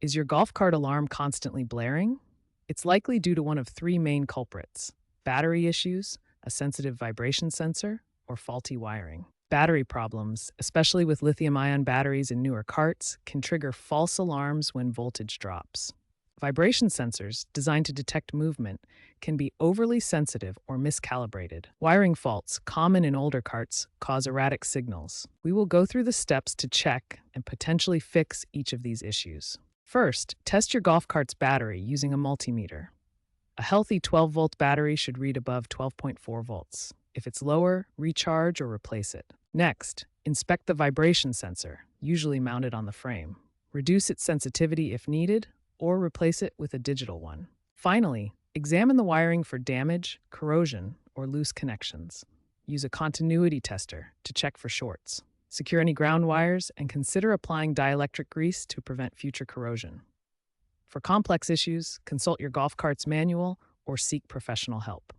Is your golf cart alarm constantly blaring? It's likely due to one of three main culprits: battery issues, a sensitive vibration sensor, or faulty wiring. Battery problems, especially with lithium ion batteries in newer carts, can trigger false alarms when voltage drops. Vibration sensors, designed to detect movement, can be overly sensitive or miscalibrated. Wiring faults, common in older carts, cause erratic signals. We will go through the steps to check and potentially fix each of these issues. First, test your golf cart's battery using a multimeter. A healthy 12-volt battery should read above 12.4 volts. If it's lower, recharge or replace it. Next, inspect the vibration sensor, usually mounted on the frame. Reduce its sensitivity if needed, or replace it with a digital one. Finally, examine the wiring for damage, corrosion, or loose connections. Use a continuity tester to check for shorts. Secure any ground wires and consider applying dielectric grease to prevent future corrosion. For complex issues, consult your golf cart's manual or seek professional help.